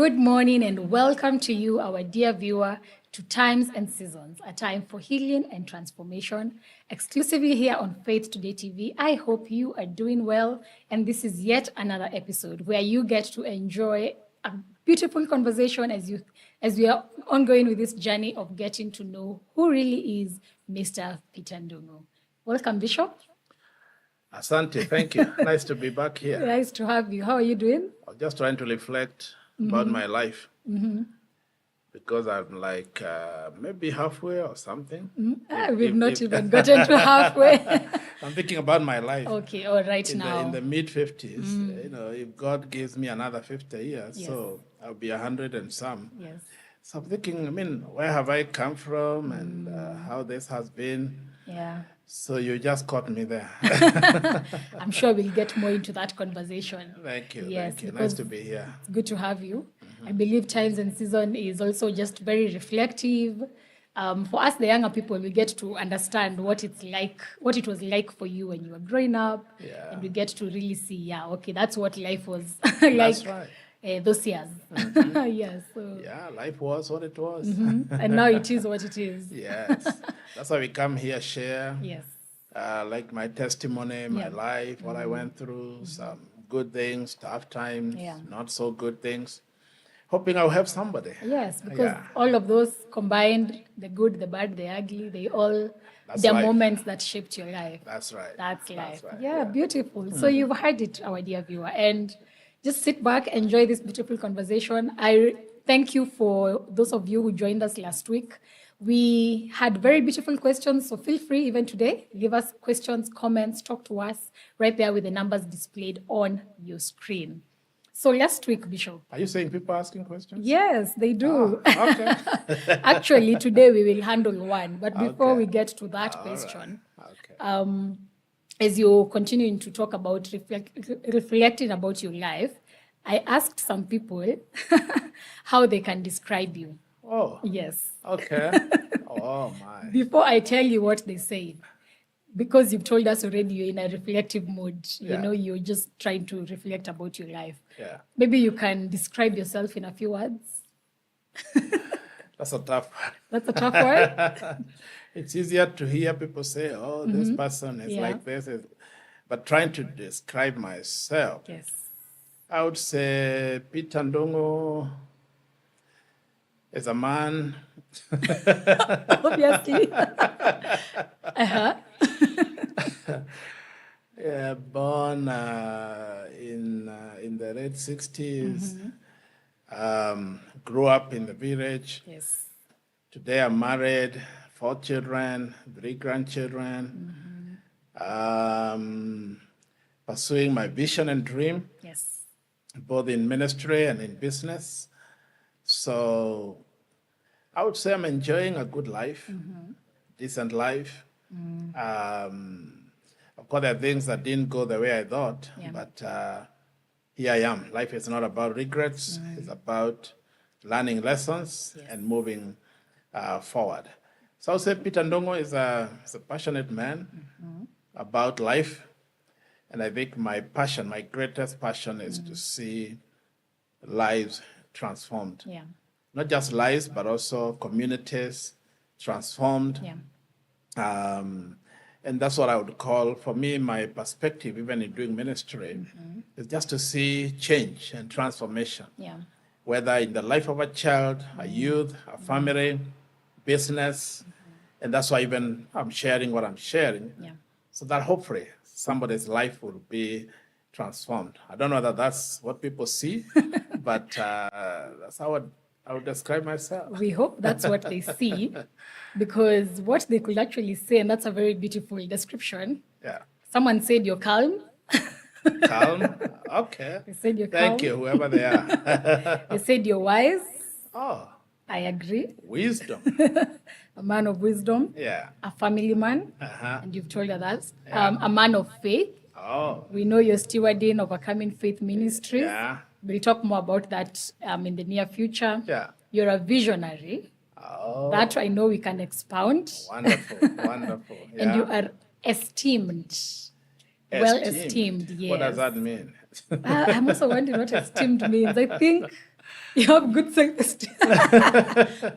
Good morning and welcome to you, our dear viewer, to Times and Seasons, a time for healing and transformation, exclusively here on Faith Today TV. I hope you are doing well, and this is yet another episode where you get to enjoy a beautiful conversation as we are ongoing with this journey of getting to know who really is Mr. Peter Ndungu. Welcome, Bishop. Asante, thank you. Nice to be back here. Nice to have you. How are you doing? I'm just trying to reflect about my life because I'm like maybe halfway or something. We've not even gotten to halfway. I'm thinking about my life. Okay, all right now. In the mid-50s, you know, if God gives me another 50 years, Yes. so I'll be 100 and some. Yes. So I'm thinking, I mean, where have I come from and how this has been? Yeah. So you just caught me there. I'm sure we'll get more into that conversation. Thank you. Yes, Thank you. Nice because to be here. It's good to have you. I believe Times and Season is also just very reflective. For us, the younger people, we get to understand what it's like, what it was like for you when you were growing up. Yeah. And we get to really see, yeah, okay, that's what life was like That's right. those years. Yes. So, Yeah, life was what it was. and now it is what it is. Yes. That's why we come here, share. Yes. Like my testimony, my Yeah. life, what I went through, some good things, tough times, Yeah. not so good things. Hoping I'll help somebody. Yes, because Yeah. all of those combined, the good, the bad, the ugly, they all, That's they're life. moments that shaped your life. That's right. That's life. right. Yeah, beautiful. So you've heard it, our dear viewer, and just sit back, enjoy this beautiful conversation. I thank you for those of you who joined us last week. We had very beautiful questions, so feel free even today. Leave us questions, comments, talk to us right there with the numbers displayed on your screen. So last week, Bishop. Are you saying people asking questions? Yes, they do. Okay. Actually, today we will handle one, but before Okay. we get to that All question, right. Okay. as you're continuing to talk about reflecting about your life, I asked some people how they can describe you. Oh, Yes. okay. Oh, my. Before I tell you what they say, because you've told us already you're in a reflective mood, you Yeah. know, you're just trying to reflect about your life. Yeah. Maybe you can describe yourself in a few words. That's a tough one. That's a tough word. It's easier to hear people say, oh, this person is Yeah. like this. But trying to describe myself, Yes. I would say Peter Ndungu is a man. Obviously. Yeah, born in the late 60s. Grew up in the village. Yes. Today I'm married, 4 children, 3 grandchildren. Pursuing my vision and dream, Yes. both in ministry and in business. So I would say I'm enjoying a good life, decent life. Of course, there are things that didn't go the way I thought, Yeah. but here I am. Life is not about regrets. It's about learning lessons and moving forward. So I would say Peter Ndungu is a passionate man about life. And I think my passion, my greatest passion is to see lives transformed. Yeah. Not just lives, but also communities transformed. Yeah. And that's what I would call, for me, my perspective, even in doing ministry, is just to see change and transformation, Yeah. whether in the life of a child, a youth, a family, business. And that's why even I'm sharing what I'm sharing, Yeah. so that hopefully somebody's life will be transformed. I don't know that that's what people see, but that's how I would describe myself. We hope that's what they see, because what they could actually say, and that's a very beautiful description. Yeah. Someone said you're calm. Calm. Okay. They said you're Thank calm. you, whoever they are. They said you're wise. Oh, I agree. wisdom. A man of wisdom, Yeah. a family man, Uh-huh. and you've told us that. A man of faith. Oh, We know you're stewarding Overcoming Faith Ministries. yeah. We'll talk more about that in the near future. Yeah. You're a visionary. Oh, That I know we can expound. wonderful, wonderful. Yeah. And you are esteemed. Well esteemed, yes. What does that mean? I'm also wondering what esteemed means. I think You have good self-esteem.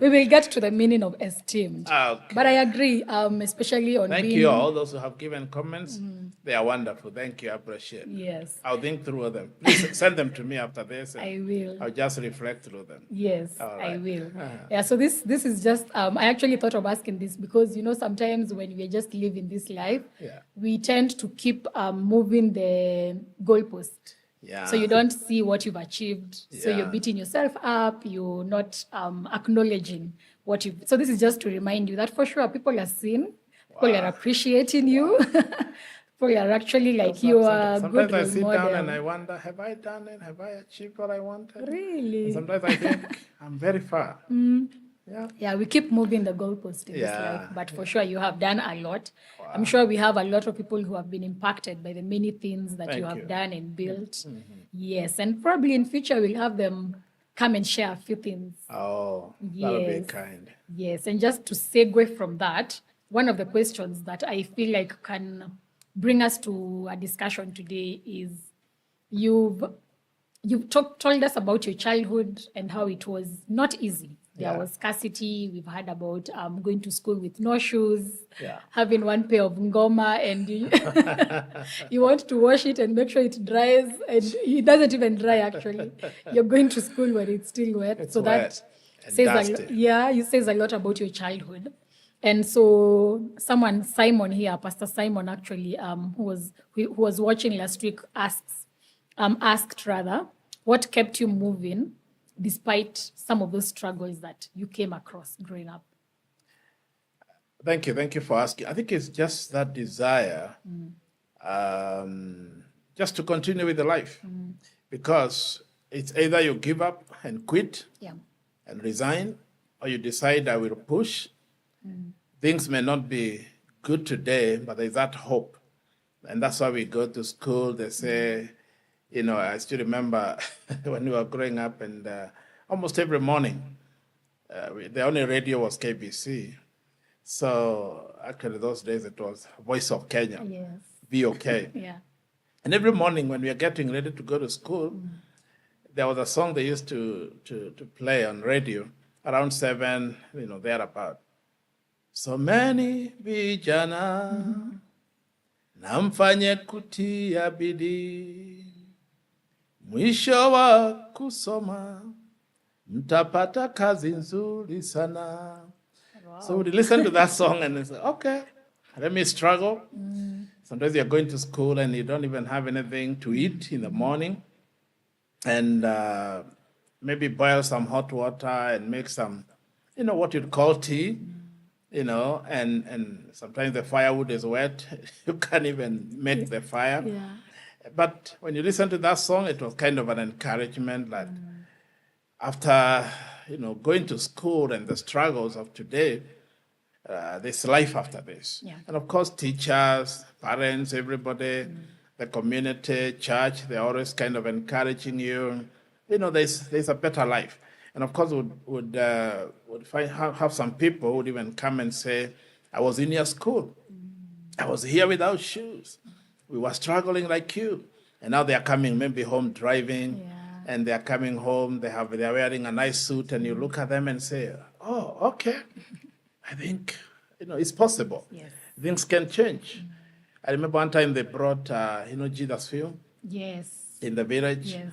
We will get to the meaning of esteemed. Okay. But I agree, especially on Thank being... you all, those who have given comments. They are wonderful. Thank you. I appreciate it. Yes, I'll think through them. Please send them to me after this. And I will. I'll just reflect through them. Yes, All I right. will. Yeah, so this is just, I actually thought of asking this because, sometimes when we're just living this life, Yeah. we tend to keep moving the goalpost. Yeah. So you don't see what you've achieved. So you're Yeah. beating yourself up. You're not acknowledging what you've... So this is just to remind you that for sure people are seeing, people are appreciating you. People are actually like, you are a good Sometimes I role sit model. down and I wonder, have I done it? Have I achieved what I wanted? Really? And sometimes I think I'm very far. Yeah. Yeah, we keep moving the goalpost in this Yeah, life, but for sure you have done a lot. I'm sure we have a lot of people who have been impacted by the many things that you Thank have you. done and built. Yes, and probably in future we'll have them come and share a few things. Oh, that would be Yes. kind. Yes, and just to segue from that, one of the questions that I feel like can bring us to a discussion today is you've told us about your childhood and how it was not easy. There Yeah. was scarcity. We've heard about going to school with no shoes, Yeah. having one pair of ngoma, and you want to wash it and make sure it dries, and it doesn't even dry actually. You're going to school when it's still wet. It's so wet that and says dusty. it says a lot about your childhood. And so Simon here, Pastor Simon actually, who was watching last week, asked rather, what kept you moving despite some of those struggles that you came across growing up? Thank you. Thank you for asking. I think it's just that desire just to continue with the life. Because it's either you give up and quit Yeah. and resign, or you decide I will push. Things may not be good today, but there's that hope. And that's why we go to school. They say, I still remember when we were growing up, and almost every morning, the only radio was KBC. So actually, those days it was Voice of Kenya, Yes. VOK. Yeah. And every morning when we were getting ready to go to school, there was a song they used to play on radio around 7, thereabout. So many vijana na mfanye kutia bidii, mwisho wa kusoma mtapata kazi nzuri sana. Wow. So we listen to that song and say, okay, let me struggle. Sometimes you're going to school and you don't even have anything to eat in the morning, and maybe boil some hot water and make some, what you'd call tea. And sometimes the firewood is wet. You can't even make the fire. Yeah. But when you listen to that song, it was kind of an encouragement that after, going to school and the struggles of today, there's life after this. Yeah. And of course, teachers, parents, everybody, the community, church, they're always kind of encouraging you. There's a better life. And of course, would have some people who would even come and say, I was in your school. I was here without shoes. We were struggling like you. And now they are coming maybe home driving. Yeah. And they are coming home, they're wearing a nice suit, and you look at them and say, oh, okay. I think, it's possible. Yes. Things can change. I remember one time they brought, Jesus film Yes. in the village. Yes.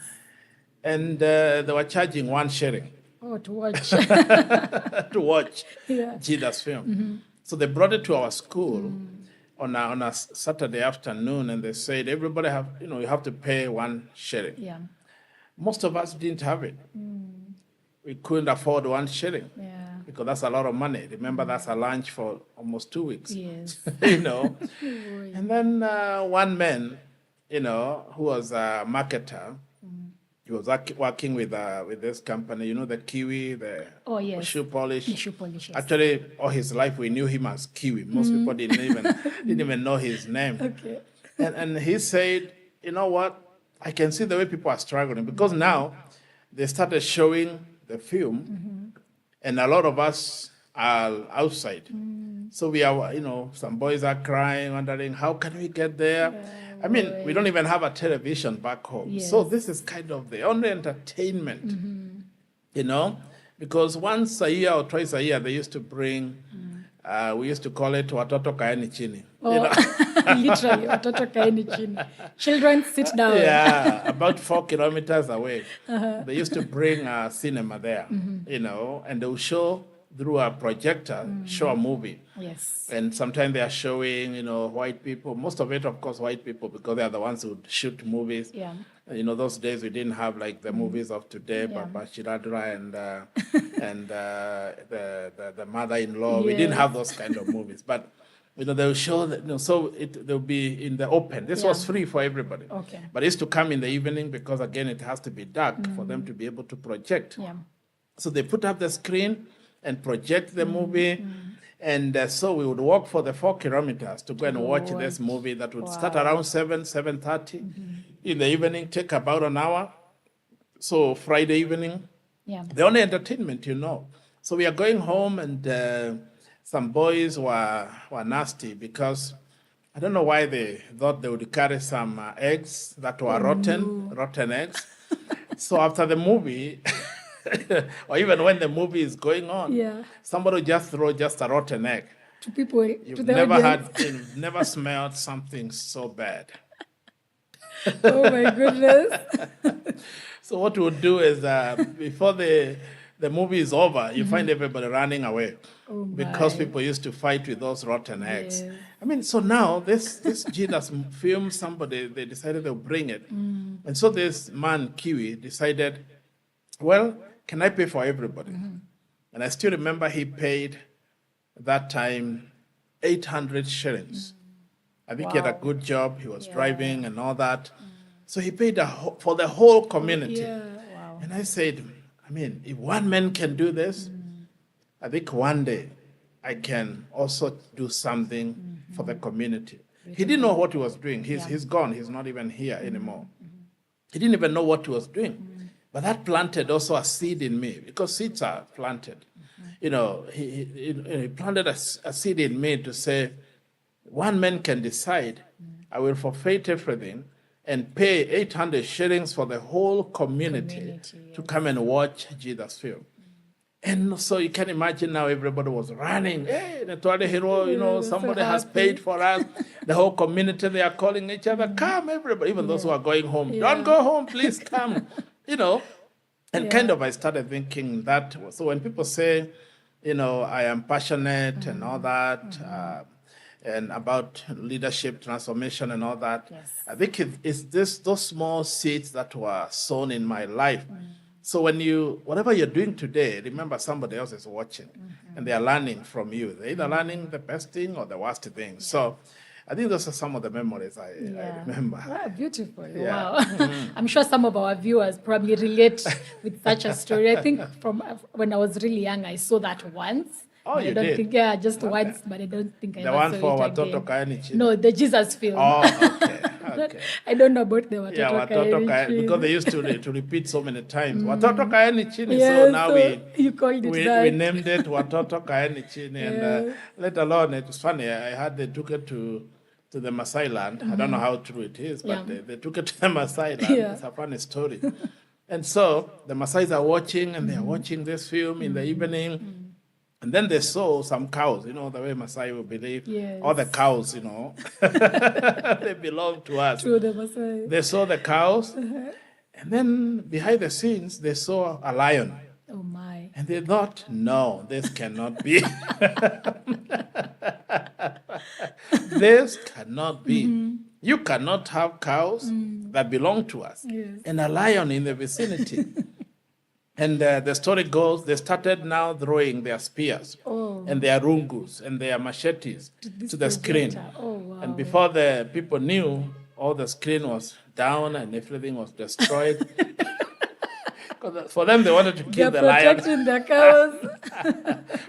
And they were charging 1 shilling Oh, to watch. to watch Yeah. Jesus film. So they brought it to our school on a Saturday afternoon, and they said, everybody you have to pay 1 shilling. Yeah. Most of us didn't have it. We couldn't afford 1 shilling. Yeah. Because that's a lot of money. Remember, that's a lunch for almost 2 weeks. Yes. And then one man, who was a marketer, he was working with this company, the Kiwi, the Oh, yes. shoe polish. The shoe polish, yes. Actually, all his life we knew him as Kiwi. Most people didn't even know his name. Okay. And he said, you know what? I can see the way people are struggling, because now they started showing the film, and a lot of us are outside. So we are, some boys are crying, wondering, how can we get there? I mean, we don't even have a television back home. Yes. So this is kind of the only entertainment you know, because once a year or twice a year, they used to bring, we used to call it watoto kaeni chini. Oh, You know? literally, watoto kaeni chini. Children, sit down. Yeah, about 4 kilometers away. They used to bring a cinema there, you know, and they would show through a projector, show a movie. Yes. And sometimes they are showing, you know, white people, most of it, of course, white people, because they are the ones who would shoot movies. Yeah. You know, those days we didn't have like the movies of today, Papa Shiradra and the mother-in-law. We didn't Yes. have those kind of movies. But, you know, they'll show that, you know, so they'll be in the open. This was free for everybody. Okay. But it used to come in the evening because, again, it has to be dark for them to be able to project. Yeah. So they put up the screen and project the movie. And so we would walk for the 4 kilometers to go and watch this movie that would start around 7:30 in the evening, take about an hour. So Friday evening, Yeah. the only entertainment, you know. So we are going home, and some boys were nasty because I don't know why they thought they would carry some eggs that were rotten eggs. So after the movie, or even when the movie is going on, somebody will just throw just a rotten egg. To people, You've to the never audience. you've never smelled something so bad. Oh my goodness. So what we'll do is before the movie is over, you find everybody running away because people used to fight with those rotten eggs. Yes. I mean, so now this Jesus film, somebody, they decided they'll bring it. And so this man, Kiwi, decided, well, can I pay for everybody? And I still remember he paid that time 800 shillings. I think he had a good job. He was driving and all that. So he paid for the whole community. Yeah. Wow. And I said, I mean, if one man can do this, I think one day I can also do something for the community. He didn't know what he was doing. He's gone. He's not even here anymore. He didn't even know what he was doing. But that planted also a seed in me, because seeds are planted. You know, he planted a seed in me to say, one man can decide, I will forfeit everything and pay 800 shillings for the whole community to come and watch Jesus film. And so you can imagine now everybody was running. Hey, Netwale Hero, you know, somebody has paid for us. The whole community, they are calling each other, come everybody, even those who are going home. Don't go home, please come. You know, and kind of I started thinking that. So when people say, you know, I am passionate and all that, and about leadership transformation and all that, I think it's those small seeds that were sown in my life. So when whatever you're doing today, remember somebody else is watching and they are learning from you. They're either learning the best thing or the worst thing. So I think those are some of the memories I remember. Wow, beautiful. Yeah. Wow. I'm sure some of our viewers probably relate with such a story. I think from when I was really young, I saw that once. Oh, you I don't did? think, just once, but I don't think I The ever one saw for it Watoto again. Kaeni Chini. No, the Jesus film. Oh, okay. Okay. I don't know about the Watoto Yeah, Watoto Kaeni Kaeni, Chini. because they used to repeat so many times. Watoto Kaeni Chini. Yeah, So now you called it we that. named it Watoto Kaeni Chini. And let alone, it was funny, I had they took it to the Maasai land. I don't know how true it is, but they took it to the Maasai land. Yeah. It's a funny story. And so the Maasais are watching, and they're watching this film in the evening. And then they saw some cows, you know, the way Maasai will believe. Yes. All the cows, you know, they belong to us. Through the Maasai. They saw the cows, and then behind the scenes, they saw a lion. Oh my. And they thought, no, this cannot be. This cannot be. You cannot have cows that belong to us and a lion in the vicinity. And the story goes, they started now throwing their spears and their rungus and their machetes to the screen. Oh, wow. And before the people knew, all the screen was down and everything was destroyed. 'Cause for them, they wanted to kill the lion. Protecting their cows.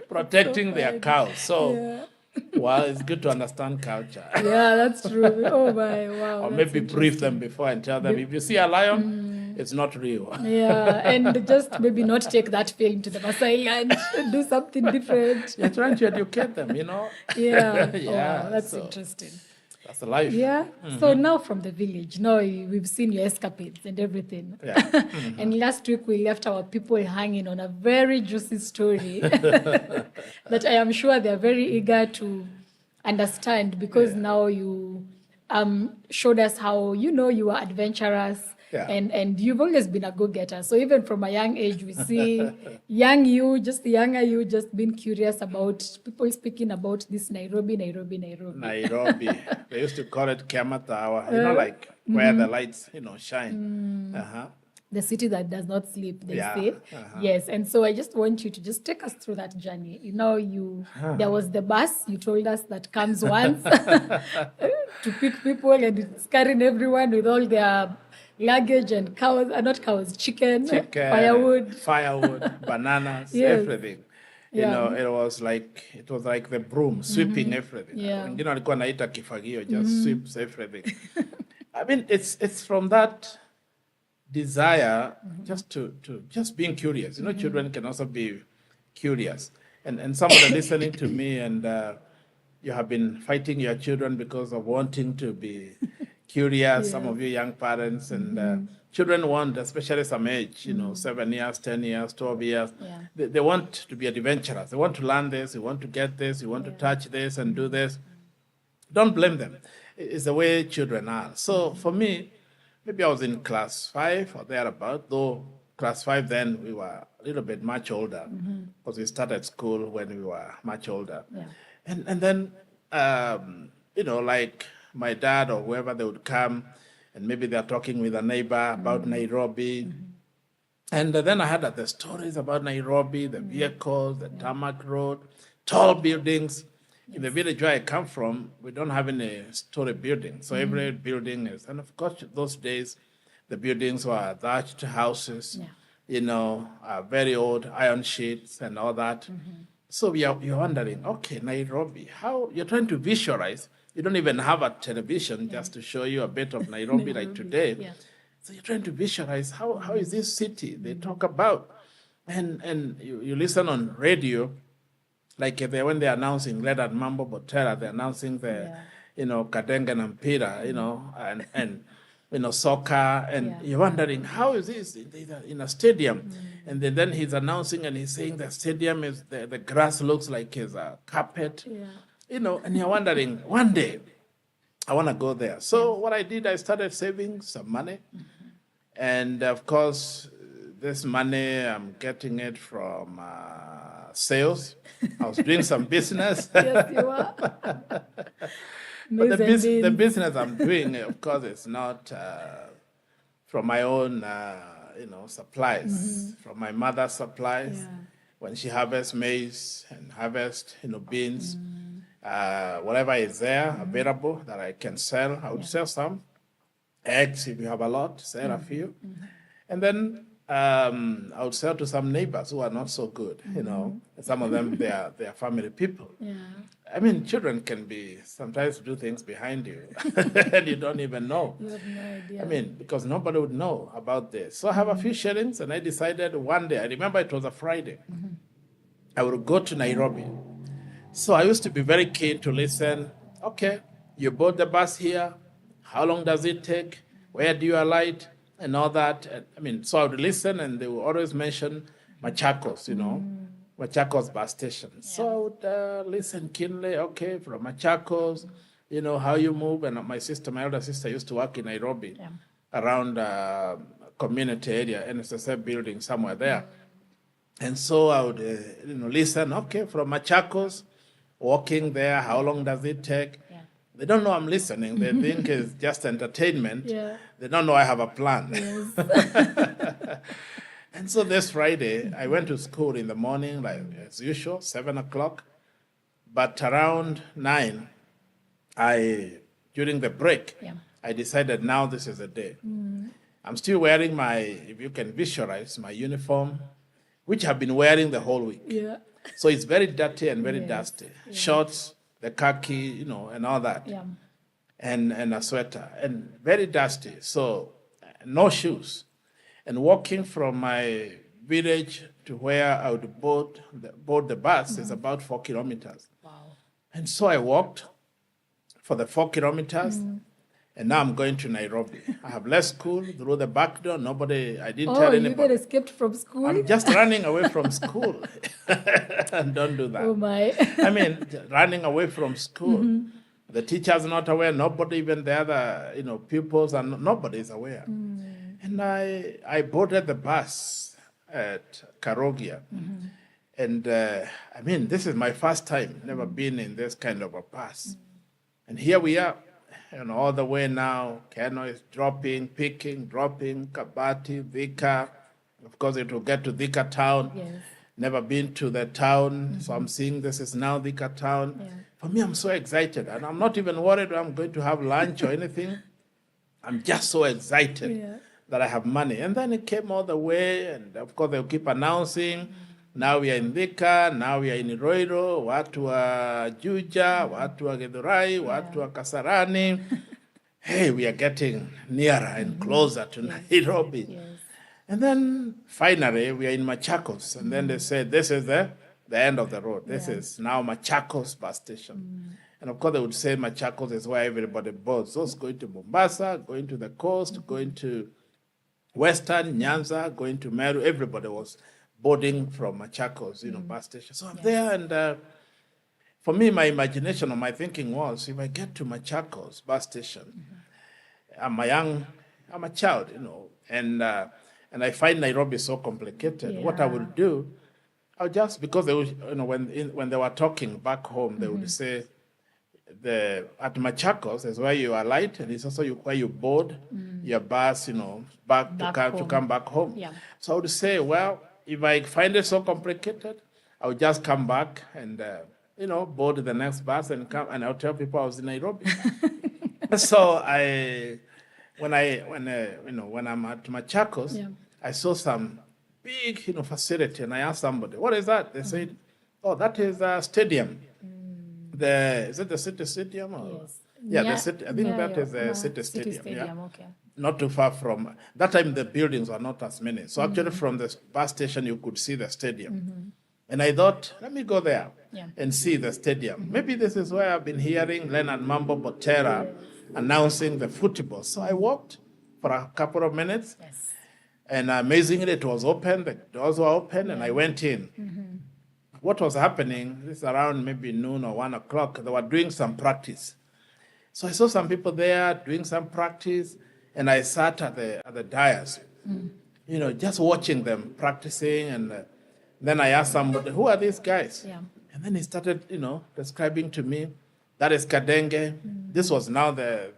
Protecting their cows. So, well, it's good to understand culture. Yeah, that's true. Oh my, wow. Or that's maybe brief them before and tell them, if you see a lion, it's not real. Yeah, and just maybe not take that film to the Maasai land, do something different. You're trying to educate them, you know? Yeah, Yeah, wow, that's so- interesting. That's the life. Yeah. So now from the village, now we've seen your escapades and everything. Yeah. And last week we left our people hanging on a very juicy story that I am sure they're very eager to understand, because now you showed us how, you are adventurous. Yeah. And you've always been a go-getter. So even from a young age, we see young you, just the younger you, just being curious about people speaking about this Nairobi. Nairobi. They used to call it Kiama Tower, like where the lights, shine. The city that does not sleep, they Yeah, say. Yes. And so I just want you to just take us through that journey. There was the bus, you told us, that comes once to pick people, and it's carrying everyone with all their luggage and chicken, firewood, bananas, Yes. everything. Yeah. It was like the broom sweeping everything. Yeah. Alikuwa naita kifagio, just sweeps everything. I mean, it's from that desire just to just being curious. Children can also be curious. And somebody listening to me, and you have been fighting your children because of wanting to be curious. Some of you young parents, and children want, especially some age, 7 years, 10 years, 12 years. Yeah. They want to be adventurous. They want to learn this. They want to get this. You want to touch this and do this. Don't blame them. It's the way children are. So for me, maybe I was in class 5 or thereabout, though class 5 then we were a little bit much older, because we started school when we were much older. Yeah. And then, like my dad or whoever, they would come, and maybe they're talking with a neighbor about Nairobi. And then I heard the stories about Nairobi, the vehicles, the tarmac road, tall buildings. In the village where I come from, we don't have any story building. So every building is, and of course, those days, the buildings were thatched houses, very old iron sheets and all that. So you're wondering, okay, Nairobi, how you're trying to visualize. You don't even have a television just to show you a bit of Nairobi like today. Yeah. So you're trying to visualize how is this city they talk about, and you listen on radio. Like when they're announcing Red and Mambo Botera, they're announcing the, Kadenga and Mpira, and soccer, and you're wondering, how is this in a stadium? And then he's announcing and he's saying the stadium is, the grass looks like it's a carpet, and you're wondering, one day, I want to go there. So what I did, I started saving some money. And of course, this money, I'm getting it from sales. I was doing some business. Yes, you are. But the business I'm doing, of course, it's not from my own, supplies, from my mother's supplies. Yeah. When she harvests maize and harvests, beans, whatever is there available that I can sell, I would sell some. Eggs, if you have a lot, sell a few. And then I would sell to some neighbors who are not so good, Some of them, they are family people. Yeah. I mean, children can sometimes do things behind you, and you don't even know. You have no idea. I mean, because nobody would know about this. So I have a few shillings, and I decided one day, I remember it was a Friday, I would go to Nairobi. So I used to be very keen to listen. Okay, you bought the bus here. How long does it take? Where do you alight? And all that. So I would listen, and they would always mention Machakos, Machakos bus station. Yeah. So I would listen keenly. Okay, from Machakos, how you move. And my elder sister used to work in Nairobi, around community area, NSSF building somewhere there. And so I would, listen. Okay, from Machakos, walking there, how long does it take? They don't know I'm listening. They think it's just entertainment. Yeah. They don't know I have a plan. Yes. And so this Friday, I went to school in the morning, like as usual, 7 o'clock. But around 9, during the break, I decided now this is the day. I'm still wearing if you can visualize, my uniform, which I've been wearing the whole week. Yeah. So it's very dirty and very dusty. Yeah. Shorts, the khaki, and all that. Yeah. And a sweater, and very dusty. So no shoes. And walking from my village to where I would board the bus is about 4 kilometers. Wow. And so I walked for the 4 kilometers. And now I'm going to Nairobi. I have left school through the back door. I didn't tell Oh, you anybody. got escaped from school? I'm just running away from school. And don't do that. Oh, my. I mean, running away from school. The teacher's not aware. Nobody, even the other, pupils, and nobody is aware. And I boarded the bus at Karogia. And I mean, this is my first time. Never been in this kind of a bus. And here we are. All the way now, Keno is dropping, picking, dropping, Kabati, Thika. Of course, it will get to Thika town. Yes. Never been to the town, so I'm seeing this is now Thika town. Yeah. For me, I'm so excited, and I'm not even worried I'm going to have lunch or anything. I'm just so excited that I have money. And then it came all the way, and of course, they'll keep announcing. Now we are in Thika, now we are in Iroiro, watu wa Juja, watu wa Githurai, watu wa Kasarani. Hey, we are getting nearer and closer to Nairobi. Yes. And then finally we are in Machakos. And then they said, this is the end of the road. This is now Machakos bus station. And of course they would say Machakos is where everybody boards. Those going to Mombasa, going to the coast, going to Western, Nyanza, going to Meru, everybody was boarding from Machakos, bus station. So I'm there, and for me, my imagination or my thinking was, if I get to Machakos bus station, I'm a child, and I find Nairobi so complicated. Yeah. What I will do, I'll just, because they will, when they were talking back home, they would say, at Machakos is where you alight, and it's also where you board your bus, back to come back home. Yeah. So I would say, well, if I find it so complicated, I would just come back and, board the next bus and come, and I'll tell people I was in Nairobi. So when I'm at Machakos, I saw some big, facility, and I asked somebody, what is that? They said, oh, that is a stadium. Is it the city stadium? Or? Yes. Yeah, the city. I think that is the city stadium. Yeah. Okay. Not too far from that time. The buildings were not as many, so actually from the bus station you could see the stadium. And I thought, let me go there and see the stadium. Maybe this is where I've been hearing Leonard Mambo Botera announcing the football. So I walked for a couple of minutes, and amazingly it was open. The doors were open, and I went in. What was happening? This is around maybe noon or 1 o'clock. They were doing some practice. So I saw some people there doing some practice, and I sat at the dais, just watching them practicing. And then I asked somebody, "Who are these guys?" Yeah. And then he started, describing to me, that is Kadenge. This was now the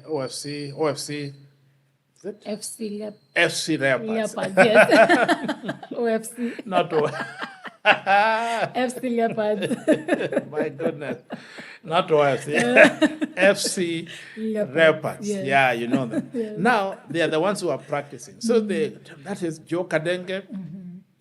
OFC. Is it? FC Leopards. Leopards, yes. OFC. Not FC Leopards. My goodness. Not OFC. FC Leopards. Yes. Yeah, you know them. Yes. Now, they are the ones who are practicing. So that is Joe Kadenge.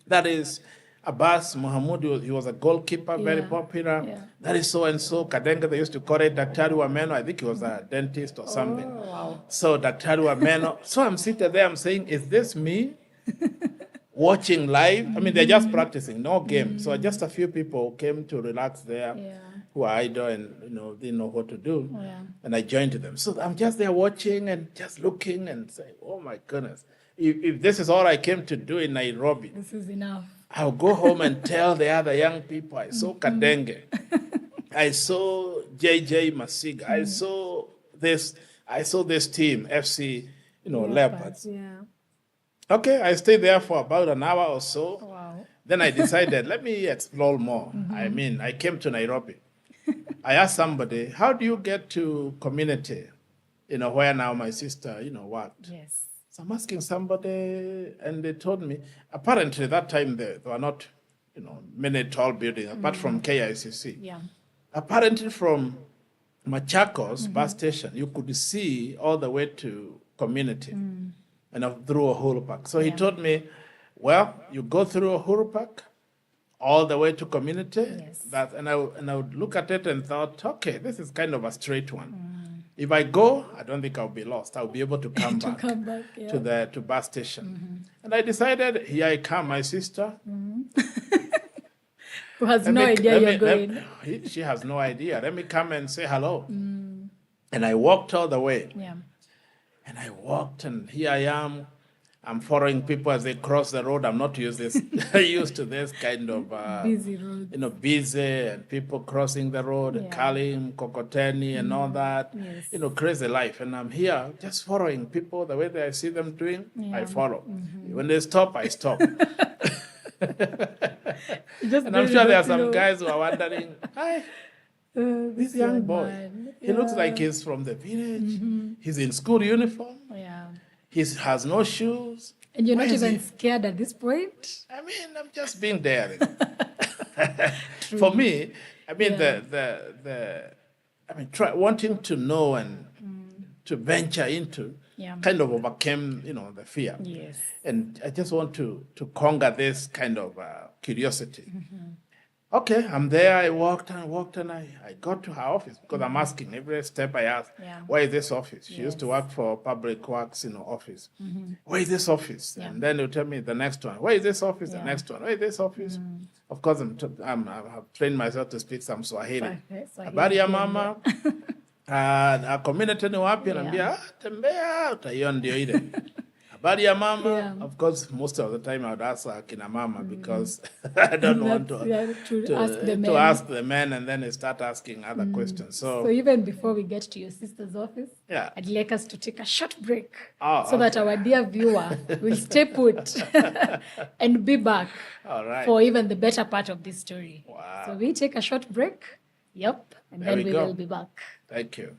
That is Abbas Mohamud. He was a goalkeeper, very popular. Yeah. That is so-and-so. Kadenge, they used to call it Daktari Wameno. I think he was a dentist or something. Oh, wow. So Daktari Wameno. So I'm sitting there, I'm saying, is this me? Watching live. I mean, they're just practicing, no game. So just a few people came to relax there, who are idle and didn't know what to do. And I joined them. So I'm just there watching and just looking and saying, oh my goodness, if this is all I came to do in Nairobi, this is enough. I'll go home and tell the other young people, I saw Kadenge, I saw JJ Masiga, I saw this team, FC, Leopards. Yeah. Okay, I stayed there for about an hour or so. Wow. Then I decided, let me explore more. I mean, I came to Nairobi. I asked somebody, how do you get to community, where now my sister, worked? Yes. So I'm asking somebody, and they told me, apparently that time there were not, many tall buildings, apart from KICC. Yeah. Apparently from Machakos bus station, you could see all the way to community. And through Uhuru Park. So he told me, well, you go through Uhuru Park all the way to community. Yes. And I would look at it and thought, okay, this is kind of a straight one. If I go, I don't think I'll be lost. I'll be able to come back, to bus station. And I decided, here I come, my sister. Who has no idea you're going. She has no idea. Let me come and say hello. And I walked all the way. Yeah. And I walked, and here I am. I'm following people as they cross the road. I'm not used to this kind of Busy road. Busy, and people crossing the road, Kalim, Kokoteni, and all that. Yes. Crazy life. And I'm here just following people the way that I see them doing. I follow. When they stop, I stop. And I'm sure there are some guys who are wondering, hi, this young boy, he looks like he's from the village. He's in school uniform. Yeah. He has no shoes. And you're not even scared at this point? I mean, I'm just being daring. For me, I mean, wanting to know and to venture into kind of overcame, the fear. Yes. And I just want to conquer this kind of curiosity. Okay, I'm there. I walked and I got to her office because I'm asking every step I ask, where is this office? She used to work for Public Works, office. Where is this office? And then they'll tell me the next one. Where is this office? The next one. Where is this office? Of course, I have trained myself to speak some Swahili. Habari ya mama. Community ni wapi? Naambia, tembea, utaiona ndio ile. Habari ya mama. Of course, most of the time I would ask kina mama because I don't want to ask the men and then they start asking other questions. So even before we get to your sister's office, I'd like us to take a short break that our dear viewer will stay put and be back for even the better part of this story. Wow. So we take a short break. Yep. And then we will be back. Thank you.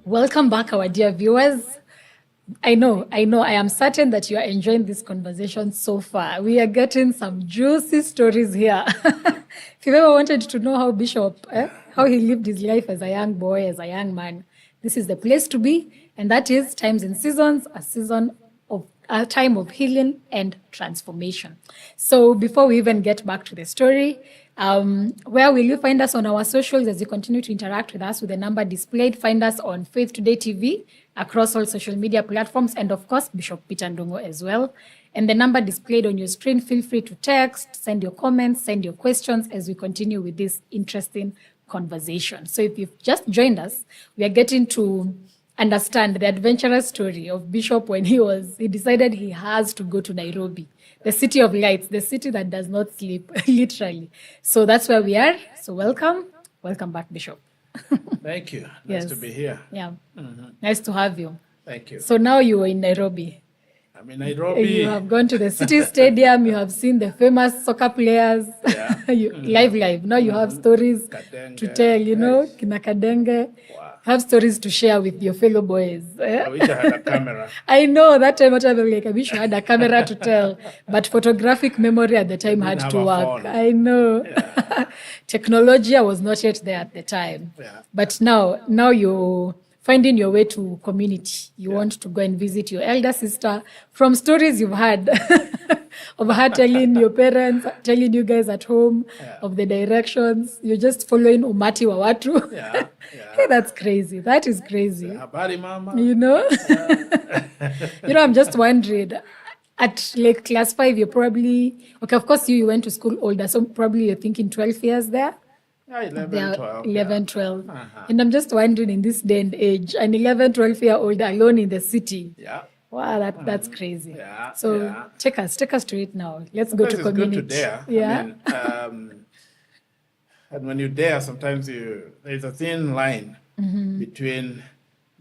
Welcome back, our dear viewers. I know, I am certain that you are enjoying this conversation so far. We are getting some juicy stories here. If you've ever wanted to know how Bishop, how he lived his life as a young boy, as a young man, this is the place to be. And that is Times and Seasons, a time of healing and transformation. So before we even get back to the story, where will you find us on our socials as you continue to interact with us with the number displayed? Find us on Faith Today TV across all social media platforms, and of course, Bishop Peter Ndungu as well. And the number displayed on your screen, feel free to text, send your comments, send your questions as we continue with this interesting conversation. So if you've just joined us, we are getting to understand the adventurous story of Bishop when he decided he has to go to Nairobi, the city of lights, the city that does not sleep, literally. So that's where we are. So welcome back, Bishop. Thank you. Nice to be here. Yeah. Nice to have you. Thank you. So now you are in Nairobi. I'm in Nairobi. You have gone to the city stadium. You have seen the famous soccer players. Yeah. Live. Now you have stories to tell, nice. Kina Kadenge. Wow. Have stories to share with your fellow boys. I wish I had a camera. I know that time I wish I had a camera to tell, but photographic memory at the time had to work. Phone. I know. Yeah. Technology was not yet there at the time. Yeah. But now you're finding your way to community. You want to go and visit your elder sister. From stories you've had of her telling your parents, telling you guys at home of the directions. You're just following umati wa watu. Yeah. Hey, that's crazy. That is crazy. Habari mama. I'm just wondering, at like class 5, you're probably, okay, of course you went to school older, so probably you're thinking 12 years there. Yeah, 11, They are 12. 11, yeah. 12. And I'm just wondering, in this day and age, an 11, 12-year-old alone in the city. Yeah. Wow, that's crazy. Yeah, So yeah. take us to it now. Let's go to Sometimes it's community. good to dare. Yeah. I mean, and when you dare, sometimes there's a thin line between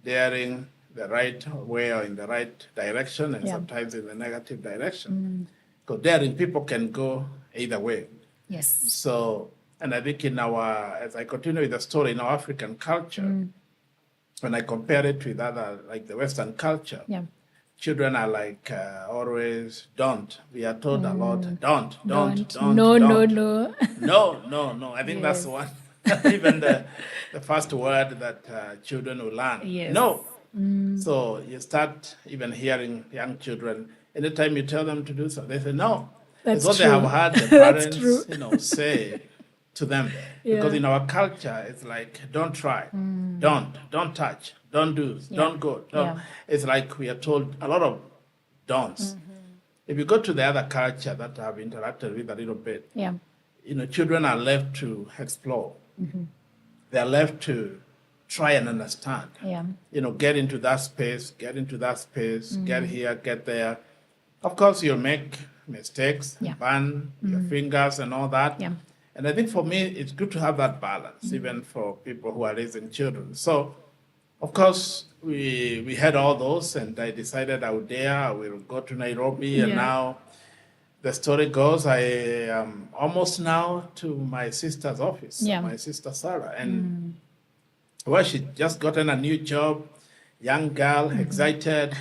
daring the right way or in the right direction, and sometimes in the negative direction. Because daring, people can go either way. Yes. So, and I think as I continue with the story, in our African culture, when I compare it with other, like the Western culture, children are like always don't. We are told a lot, don't. No. No. I think that's one. Even the first word that children will learn. Yes. No. So you start even hearing young children, anytime you tell them to do so, they say no. That's it's what true. they have heard the parents, say to them. Because in our culture, it's like, don't try, don't touch, don't do, don't go. Don't. It's like we are told a lot of don'ts. If you go to the other culture that I've interacted with a little bit, children are left to explore. They're left to try and understand. Get into that space, get here, get there. Of course, you'll make mistakes, burn your fingers and all that. And I think for me, it's good to have that balance, even for people who are raising children. So, of course, we had all those, and I decided I would dare, I will go to Nairobi, and now the story goes, I am almost now to my sister's office, my sister Sarah, and she just gotten a new job, young girl, excited.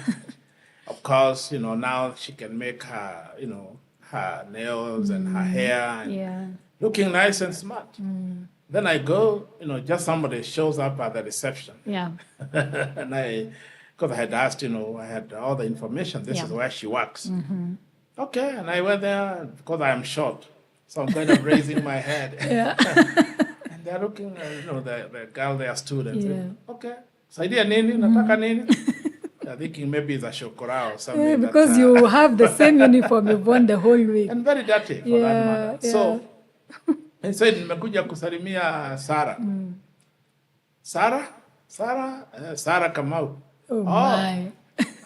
Of course, now she can make her, her nails and her hair, and looking nice and smart. Then I go, just somebody shows up at the reception. And because I had asked, I had all the information, this is where she works. Okay, and I went there because I am short. So I'm kind of raising my head. And they're looking, the girl, their students. Okay, saidia nini, nataka nini? They're thinking maybe it's a shokora or something. Because you have the same uniform you've worn the whole week. And very dirty for that matter. So, I said, nimekuja kusalimia Sarah. Sarah? Sarah Kamau. Oh my.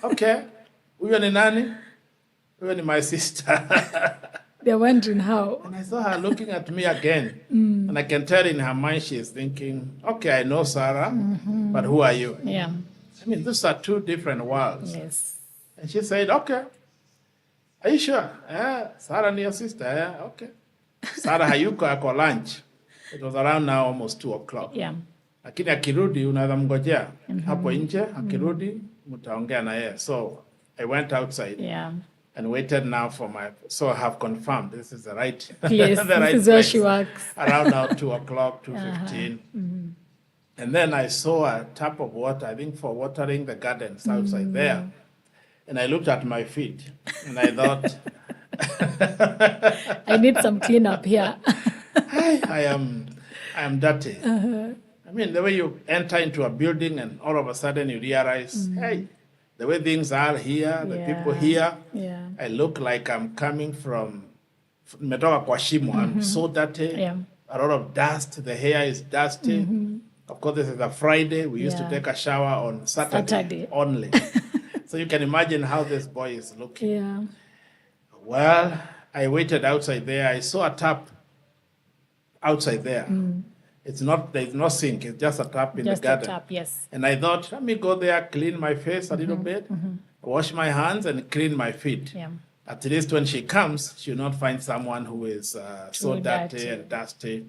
Okay. Huyo ni nani? Huyo ni my sister. They're wondering how. And I saw her looking at me again. And I can tell in her mind she is thinking, okay, I know Sarah, but who are you? I mean, these are two different worlds. Yes. And she said, okay. Are you sure? Yeah, Sarah ni your sister. Yeah, okay. Sarah hayuko ako lunch. It was around now almost 2 o'clock. Lakini akirudi unaweza mngojea hapo nje, akirudi mtaongea na yeye. So I went outside and waited now for so I have confirmed this is the right place. This is where she works. Around now 2 o'clock, 2:15. And then I saw a tap of water, I think for watering the gardens outside there. And I looked at my feet and I thought, I need some cleanup here. I am dirty. I mean, the way you enter into a building and all of a sudden you realize, hey, the way things are here, the people here, I look like I'm coming from nimetoka kwa shimo. I'm so dirty. A lot of dust. The hair is dusty. Of course, this is a Friday. We used to take a shower on Saturday. Only. So you can imagine how this boy is looking. Well, I waited outside there. I saw a tap outside there. There's no sink. It's just a tap in the garden. Just a tap, yes. And I thought, let me go there, clean my face a little bit, wash my hands and clean my feet. At least when she comes, she'll not find someone who is so dirty and dusty.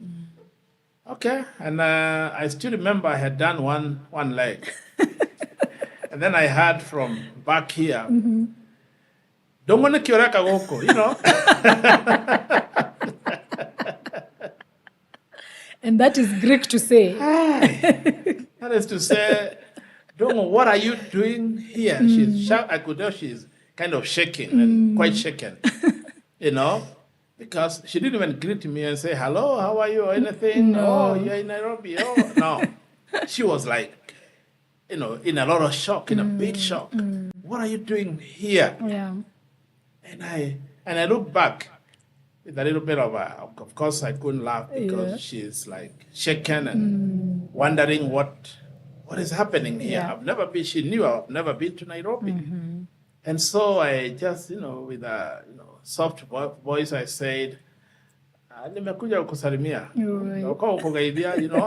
Okay, and I still remember I had done one leg. And then I heard from back here, don't want to kioreka woko, And that is Greek to say. That is to say, Dongo, what are you doing here? I could tell she's kind of shaking and quite shaken, because she didn't even greet me and say, hello, how are you, or anything? No. Oh, you're in Nairobi. Oh, no. She was like, in a lot of shock, in a big shock. What are you doing here? And I look back with a little bit of course, I couldn't laugh because she's like shaken and wondering what is happening here. Yeah. She knew I've never been to Nairobi. And so I just, with a soft voice, I said, nimekuja kukusalimia.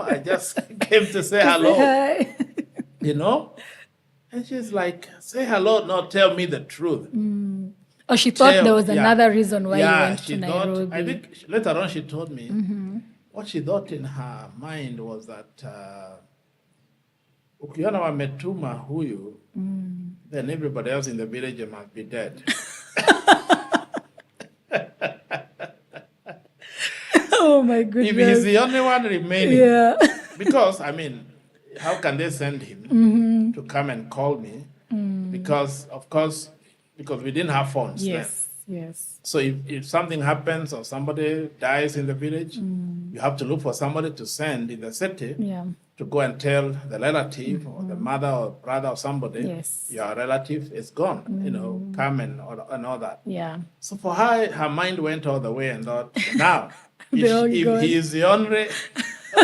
I just came to say hello. Hi. And she's like, say hello, no, tell me the truth. Oh, she thought there was another reason why you went to Nairobi. I think later on she told me what she thought in her mind was that ukiona wametuma huyu, then everybody else in the village must be dead. Oh my goodness. If he's the only one remaining. Yeah. Because, how can they send him to come and call me? Because, of course, because we didn't have phones then. Yes. So if something happens or somebody dies in the village, you have to look for somebody to send in the city to go and tell the relative or the mother or brother or somebody, your relative is gone, come and all that. Yeah. So for her mind went all the way and thought, now, if he is the only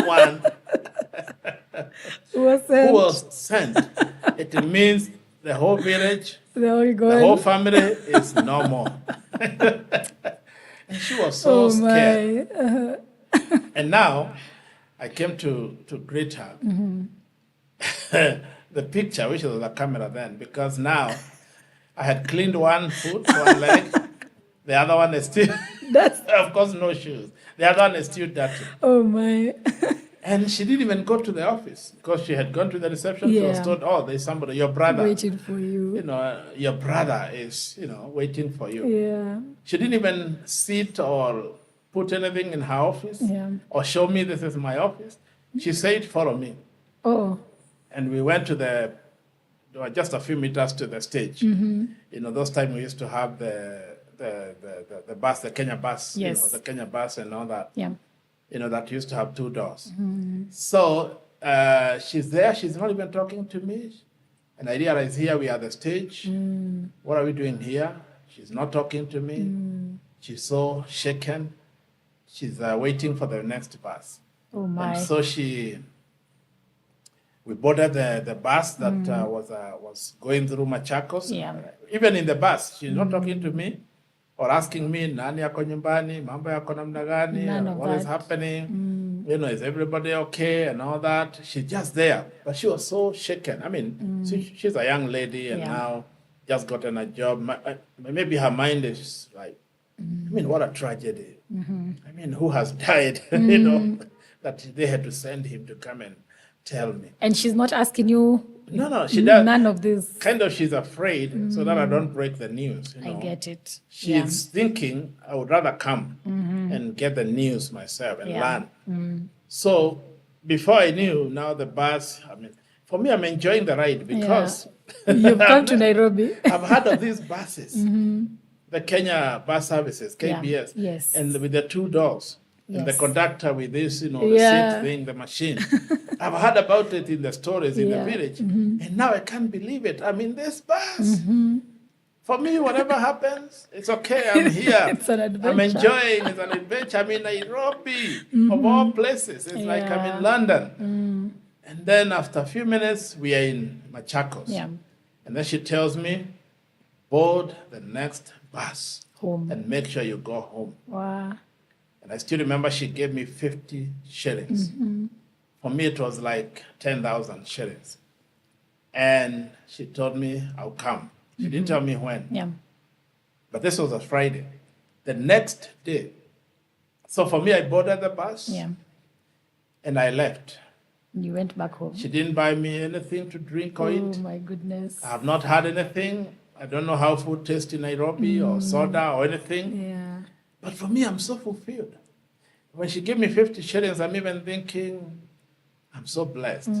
one who was sent, it means the whole village, the whole family is no more. And she was so scared. And now I came to greet her. The picture, which was the camera then, because now I had cleaned one foot, one leg, the other one is still, of course, no shoes. The other one is still dirty. Oh my. And she didn't even go to the office because she had gone to the reception. She was told, oh, there's somebody, your brother. Waiting for you. Your brother is, waiting for you. Yeah. She didn't even sit or put anything in her office or show me this is my office. She said, follow me. Oh. And we went to just a few meters to the stage. Those times we used to have the bus, the Kenya bus, the Kenya bus and all that. Yeah. That used to have two doors. So she's there. She's not even talking to me. And I realize here we are at the stage. What are we doing here? She's not talking to me. She's so shaken. She's waiting for the next bus. Oh my! And so we boarded the bus that was going through Machakos. Yeah. Even in the bus, she's not talking to me or asking me, nani yako nyumbani, mambo yako namna gani, what is happening, is everybody okay and all that. She's just there. But she was so shaken. She's a young lady and now just gotten a job. Maybe her mind is like, what a tragedy. Who has died, that they had to send him to come and tell me. And she's not asking you? No, she does. None of this. Kind of, she's afraid so that I don't break the news. I get it. She's thinking I would rather come and get the news myself and learn. So before I knew, now the bus, for me, I'm enjoying the ride because you've come to Nairobi. I've heard of these buses, the Kenya bus services, KBS, yes, and with the two doors. And the conductor with this, the seat thing, the machine. I've heard about it in the stories in the village. And now I can't believe it. I'm in this bus. For me, whatever happens, it's okay. I'm here. It's an adventure. I'm enjoying. It's an adventure. I'm in Nairobi, of all places. It's like I'm in London. And then after a few minutes, we are in Machakos. Yeah. And then she tells me, board the next bus. Home. And make sure you go home. Wow. And I still remember she gave me 50 shillings. For me, it was like 10,000 shillings. And she told me, I'll come. She didn't tell me when. Yeah. But this was a Friday. The next day. So for me, I boarded the bus. Yeah. And I left. You went back home. She didn't buy me anything to drink or eat. Oh, my goodness. I have not had anything. I don't know how food tastes in Nairobi or soda or anything. Yeah. But for me, I'm so fulfilled. When she gave me 50 shillings, I'm even thinking, I'm so blessed.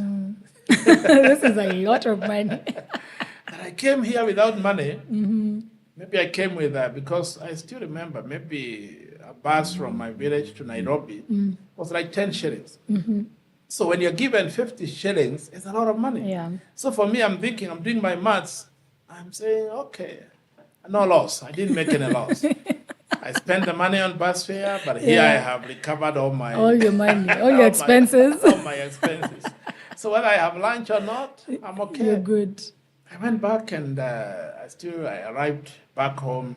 This is a lot of money. And I came here without money. Maybe I came with because I still remember, maybe a bus from my village to Nairobi was like 10 shillings. So when you're given 50 shillings, it's a lot of money. Yeah. So for me, I'm thinking, I'm doing my maths. I'm saying, okay, No loss. I didn't make any loss. I spent the money on bus fare, but here I have recovered all your money, all your expenses. all my expenses. So whether I have lunch or not, I'm okay. You're good. I went back and I arrived back home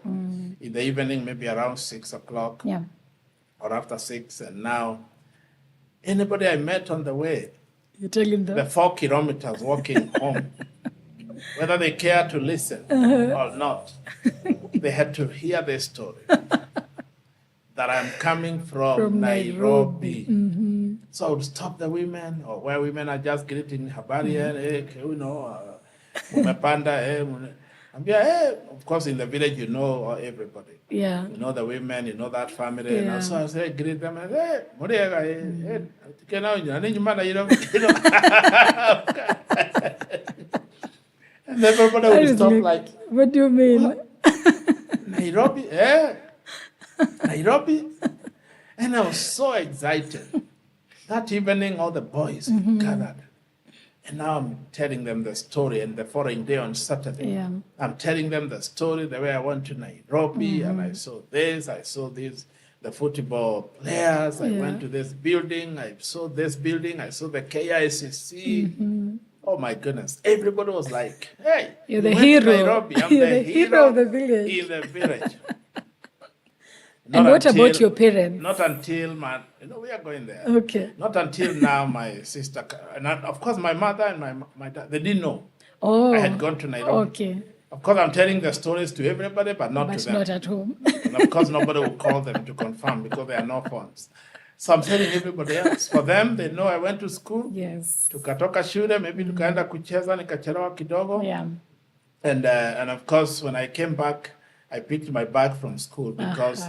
in the evening, maybe around 6 o'clock or after 6. And now, anybody I met on the way, you're telling them the 4 kilometers walking home, whether they care to listen or not, they had to hear this story that I'm coming from Nairobi. Mm-hmm. So I would stop the women, or where women are just greeting habari, umepanda, of course in the village you know everybody. Yeah. You know the women, you know that family. And also I say, greet them and say, and everybody would stop like, what do you mean? What? Nairobi? Nairobi? And I was so excited. That evening, all the boys gathered. And now I'm telling them the story. And the following day on Saturday, I'm telling them the story, the way I went to Nairobi, and I saw this, the football players. I went to this building, I saw this building, I saw the KICC. Oh my goodness. Everybody was like, hey, you're the hero. Nairobi. I'm you're the hero of the village. In the village. And what about your parents? Not until we are going there. Okay. Not until now, my sister, and of course my mother and my dad, they didn't know. Oh. I had gone to Nairobi. Okay. Of course, I'm telling the stories to everybody, but not to them. Not at home. And of course, nobody will call them to confirm because there are no phones. So I'm telling everybody else. For them, they know I went to school. Yes. Tukatoka shule, maybe tukaenda kucheza, nikachelewa kidogo. Yeah. And of course, when I came back, I picked my bag from school because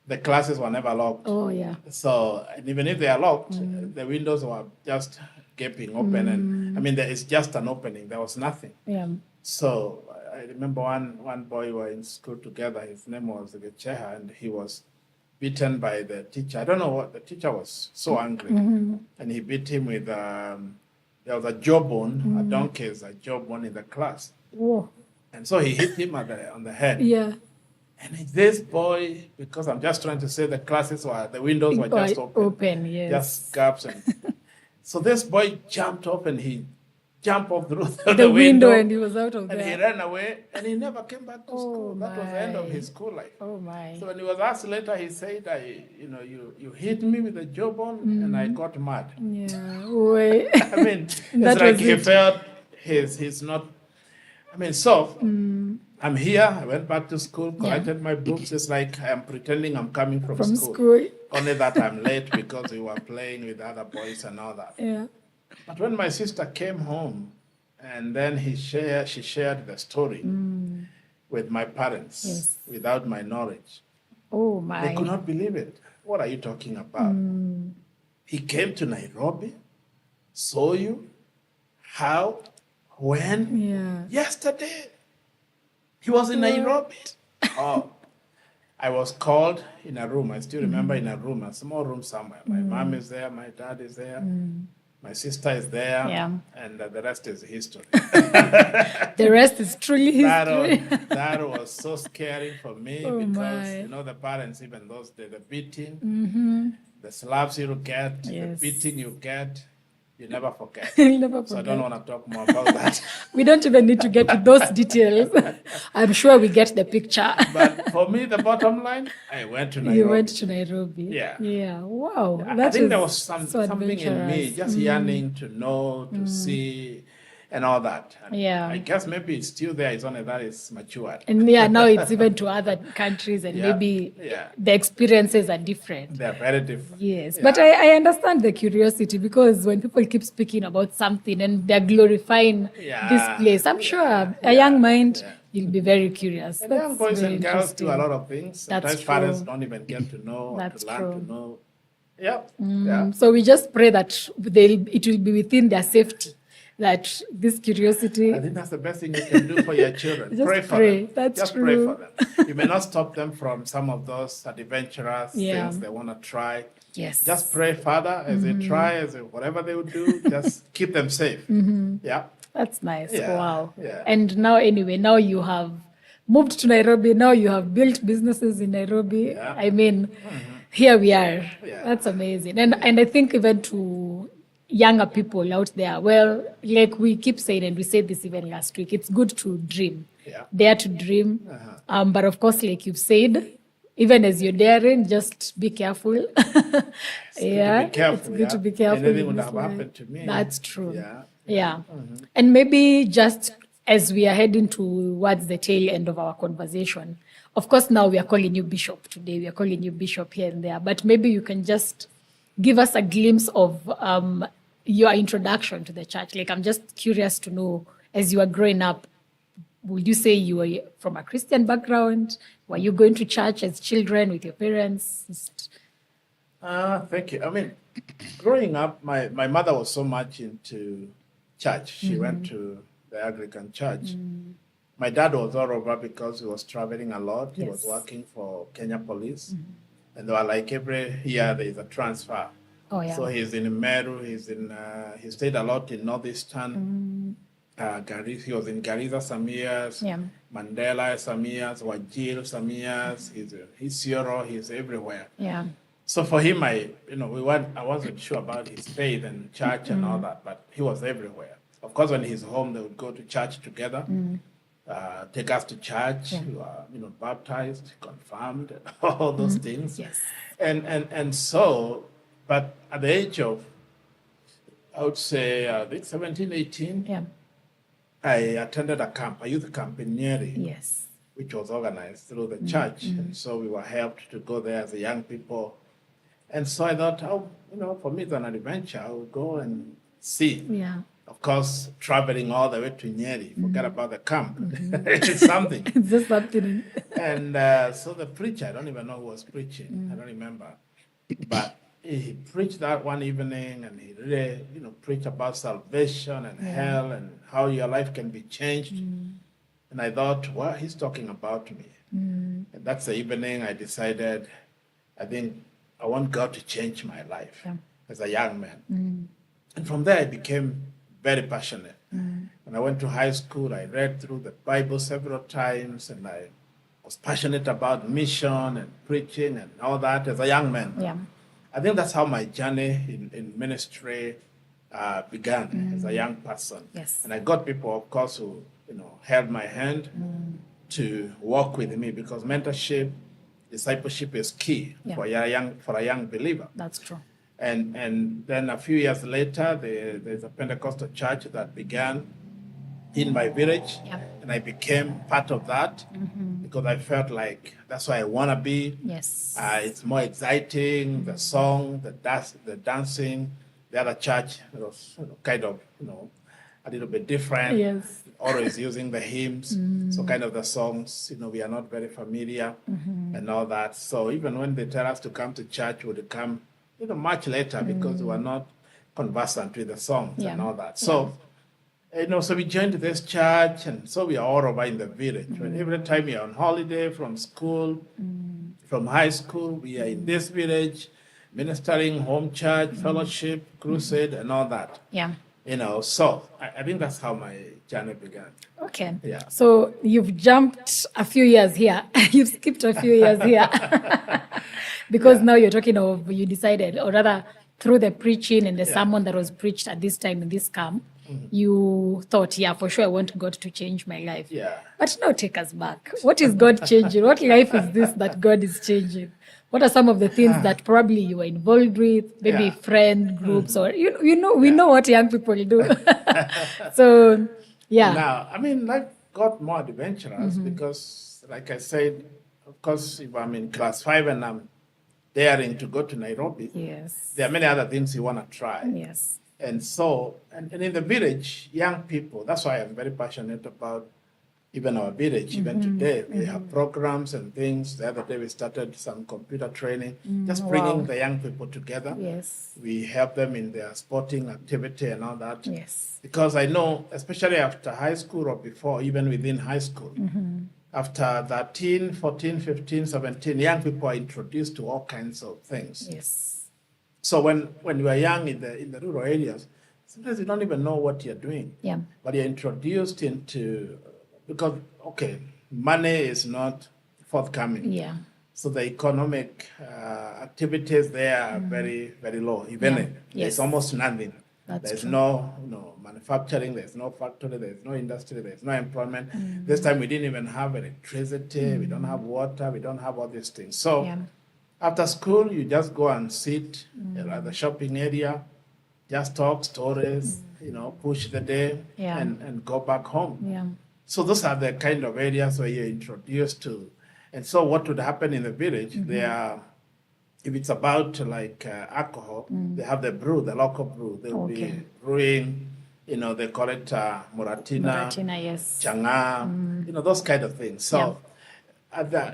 the classes were never locked. Oh, yeah. So, and even if they are locked, the windows were just gaping open. And I mean, there is just an opening. There was nothing. Yeah. So I remember one boy we were in school together. His name was Gecheha, and he was beaten by the teacher. I don't know what, the teacher was so angry. And he beat him with, there was a jawbone, a donkey's a jawbone in the class. Whoa. And so he hit him on the head. Yeah. And this boy, because I'm just trying to say the windows were just open. Yes. Just gaps. And so this boy jumped off and he jumped off through the window and he was out of there. And he ran away and he never came back to school. That was the end of his school life. Oh my. So when he was asked later, he said, you hit me with a jawbone and I got mad. Yeah. Wait. I mean, it's like he felt he's not, so I'm here. I went back to school, collected my books. It's like I'm pretending I'm coming from school. Only that I'm late because we were playing with other boys and all that. Yeah. But when my sister came home, and then she shared the story with my parents without my knowledge. Oh my! They could not believe it. What are you talking about? He came to Nairobi, saw you. How? When? Yeah. Yesterday. He was in Nairobi. Oh, I was called in a room. I still remember in a room, a small room somewhere. My mom is there, my dad is there, my sister is there, and the rest is history. The rest is truly history. That was so scary for me because, the parents, even those days, the beating, the slaps you get, the beating you get, you never forget. So I don't want to talk more about that. We don't even need to get to those details. I'm sure we get the picture. But for me, the bottom line, I went to Nairobi. You went to Nairobi. Yeah. Yeah. Wow. I think there was something in me, just yearning to know, to see, and all that. And I guess maybe it's still there. It's only that it's matured. And now it's even to other countries, and maybe the experiences are different. They're very different. Yes, but I understand the curiosity because when people keep speaking about something and they're glorifying this place, I'm sure a young mind, you'll be very curious. And young boys and girls do a lot of things. Sometimes parents don't even get to know, That's to learn true. to know. Yeah. So we just pray that it will be within their safety. That this curiosity. I think that's the best thing you can do for your children. Just pray for them. That's just true. Pray for them. You may not stop them from some of those adventurous things they want to try. Yes. Just pray, Father, as they try, whatever they would do, just keep them safe. Yeah. That's nice. Yeah. Wow. Yeah. And now you have moved to Nairobi. Now you have built businesses in Nairobi. Yeah. I mean, here we are. Yeah. That's amazing. And I think even to younger people out there, well, like we keep saying, and we said this even last week, it's good to dream. Yeah. Dare to dream. But of course, like you've said, even as you're daring, just be careful. Be careful, it's good to be careful. Anything in would this have life. happened to me. That's true. Yeah. Yeah. And maybe just as we are heading towards the tail end of our conversation, of course, now we are calling you Bishop today. We are calling you Bishop here and there. But maybe you can just give us a glimpse of your introduction to the church. Like, I'm just curious to know, as you were growing up, would you say you were from a Christian background? Were you going to church as children with your parents? Thank you. I mean, growing up, my mother was so much into church. She went to the Anglican church. My dad was all over because he was traveling a lot. He was working for Kenya Police. And they were like, every year there is a transfer. Oh, yeah. So he's in Meru, he stayed a lot in Northeastern. He was in Garissa some years, Mandela some years, Wajir some years, he's Isiolo, he's everywhere. Yeah. So for him, I wasn't sure about his faith and church and all that, but he was everywhere. Of course, when he's home, they would go to church together, take us to church, we were, baptized, confirmed, all those things. Yes. And so, but at the age of, I would say, I think 17, 18, I attended a youth camp in Nyeri. Yes. Which was organized through the church. And so we were helped to go there as a young people. And so I thought, for me it's an adventure. I will go and see. Yeah. Of course, traveling all the way to Nyeri, forget about the camp. It's something. It's just something. And so the preacher, I don't even know who was preaching. I don't remember. But he preached that one evening, and he really, preached about salvation and hell and how your life can be changed. And I thought, well, he's talking about me. And that's the evening I decided, I think I want God to change my life as a young man. And from there, I became very passionate. When I went to high school, I read through the Bible several times, and I was passionate about mission and preaching and all that as a young man. Yeah. I think that's how my journey in ministry began as a young person. Yes. And I got people, of course, who held my hand to walk with me, because mentorship, discipleship is key for a young believer. That's true. And then a few years later, there's a Pentecostal church that began in my village, and I became part of that because I felt like that's where I want to be. Yes. It's more exciting, the song, the dancing. The other church was kind of, a little bit different. Yes. Always using the hymns. So kind of the songs, we are not very familiar and all that. So even when they tell us to come to church, we would come, much later because we were not conversant with the songs and all that. So, so we joined this church, and so we are all over in the village. When every time we are on holiday from school, from high school, we are in this village, ministering, home church, fellowship, crusade, and all that. Yeah. So I think that's how my journey began. Okay. Yeah. So you've jumped a few years here. You've skipped a few years here. Because now you're talking of, you decided, or rather through the preaching and the sermon that was preached at this time in this camp, you thought, for sure I want God to change my life. Yeah. But now take us back. What is God changing? What life is this that God is changing? What are some of the things that probably you were involved with, maybe friend groups, or, we know what young people do. So, Now, life got more adventurous because, like I said, of course, if I'm in class 5 and I'm daring to go to Nairobi, there are many other things you want to try. Yes. And so, and in the village, young people, that's why I'm very passionate about even our village, even today. We have programs and things. The other day we started some computer training, just bringing the young people together. Yes. We help them in their sporting activity and all that. Yes. Because I know, especially after high school or before, even within high school, after 13, 14, 15, 17, young people are introduced to all kinds of things. Yes. So when you are young in the rural areas, sometimes you don't even know what you're doing. Yeah. But you're introduced into, because, money is not forthcoming. Yeah. So the economic activities there are very, very low. Even Yeah. there's Yes. almost nothing. That's There's true. no manufacturing, there's no factory, there's no industry, there's no employment. This time we didn't even have electricity, we don't have water, we don't have all these things. So Yeah. after school, you just go and sit at the shopping area, just talk stories, push the day Yeah. and go back home. Yeah. So those are the kind of areas where you're introduced to. And so what would happen in the village, they are, if it's about like alcohol, they have the brew, the local brew. They'll Okay. be brewing, they call it Muratina, Muratina, yes. Changa, those kind of things. So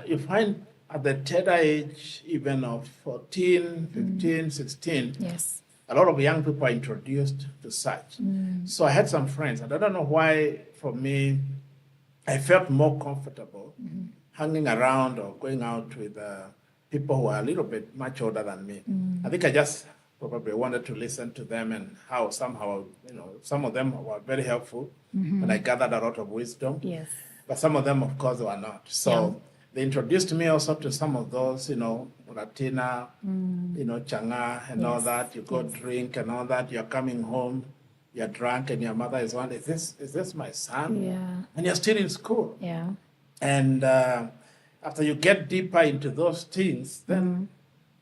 you find at the tender age, even of 14, 15, 16, Yes. a lot of young people are introduced to such. So I had some friends, and I don't know why, for me, I felt more comfortable hanging around or going out with people who are a little bit much older than me. I think I just probably wanted to listen to them and how somehow, some of them were very helpful, and I gathered a lot of wisdom. Yes. But some of them, of course, were not. So they introduced me also to some of those, Muratina, Changa and all that. You go drink and all that. You're coming home, you're drunk, and your mother is wondering, is this my son? Yeah. And you're still in school. Yeah. And after you get deeper into those things, then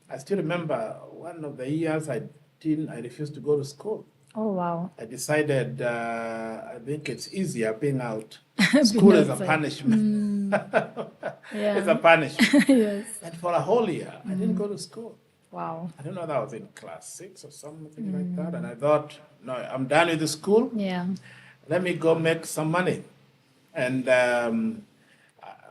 I still remember one of the years I refused to go to school. Oh, wow. I decided I think it's easier being out. School is a punishment. Yeah. It's a punishment. Yes. And for a whole year, I didn't go to school. Wow. I don't know that I was in class 6 or something like that. And I thought, no, I'm done with the school. Yeah. Let me go make some money. And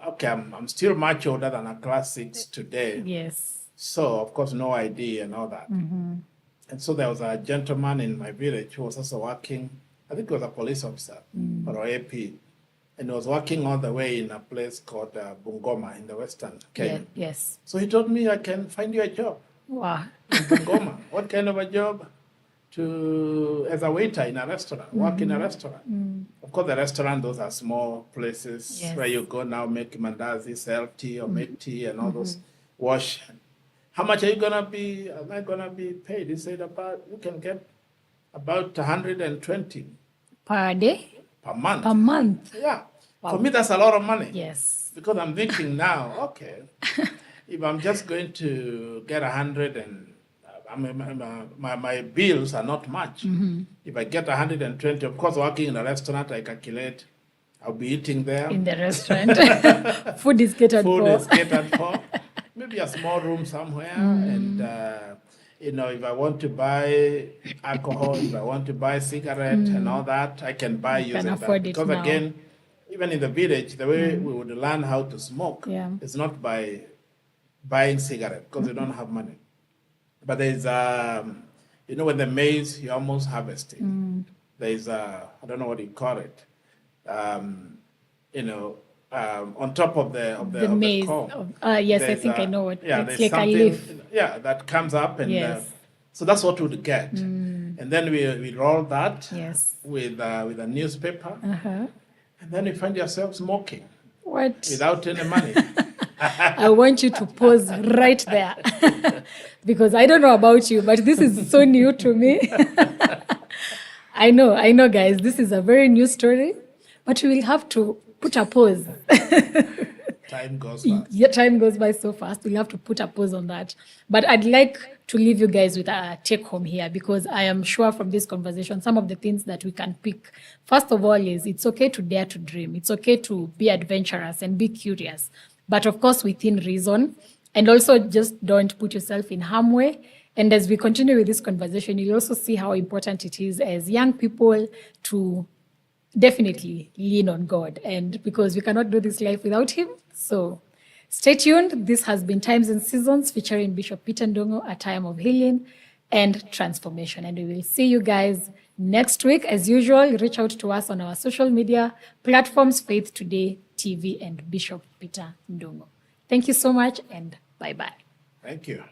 okay, I'm still much older than a class 6 today. Yes. So, of course, no ID and all that. And so there was a gentleman in my village who was also working, I think he was a police officer or AP. And he was working all the way in a place called Bungoma in the Western Kenya. Yeah. Yes. So he told me, I can find you a job Wow. in Bungoma. What kind of a job? As a waiter in a restaurant, work in a restaurant. Of course, the restaurant, those are small places Yes. where you go now, make mandazi, sell tea or make tea and all those, wash. How much am I gonna be paid? He said you can get about 120 Per day? per month. Per month? Yeah. Wow. For me, that's a lot of money. Yes. Because I'm thinking now, okay, if I'm just going to get 100 and my bills are not much. If I get 120, of course, working in a restaurant, I calculate I'll be eating there. In the restaurant. Food is catered for. Food is catered for. Maybe a small room somewhere. And, if I want to buy alcohol, if I want to buy cigarette and all that, I can buy using that. Afford it Because now. again, even in the village, the way we would learn how to smoke is not by buying cigarette, because we don't have money. But there's, when the maize, you're almost harvesting. There's, I don't know what you call it, on top of the maize. corn. Yes, I think I know what. Yeah, it's there's like a something, leaf. yeah, that comes up. And Yes. so that's what we'd get. And then we roll that Yes. with a newspaper. Uh-huh. And then you find yourself smoking What? without any money. I want you to pause right there. Because I don't know about you, but this is so new to me. I know, guys, this is a very new story, but we will have to put a pause. Time goes fast. Yeah, time goes by so fast. We'll have to put a pause on that. But I'd like to leave you guys with a take home here, because I am sure from this conversation, some of the things that we can pick, first of all, is it's okay to dare to dream. It's okay to be adventurous and be curious, but of course within reason. And also just don't put yourself in harm way. And as we continue with this conversation, you'll also see how important it is as young people to definitely lean on God, and because we cannot do this life without Him. So stay tuned. This has been Times and Seasons featuring Bishop Peter Ndungu, a time of healing and transformation. And we will see you guys next week. As usual, reach out to us on our social media platforms, Faith Today TV and Bishop Peter Ndungu. Thank you so much, and bye-bye. Thank you.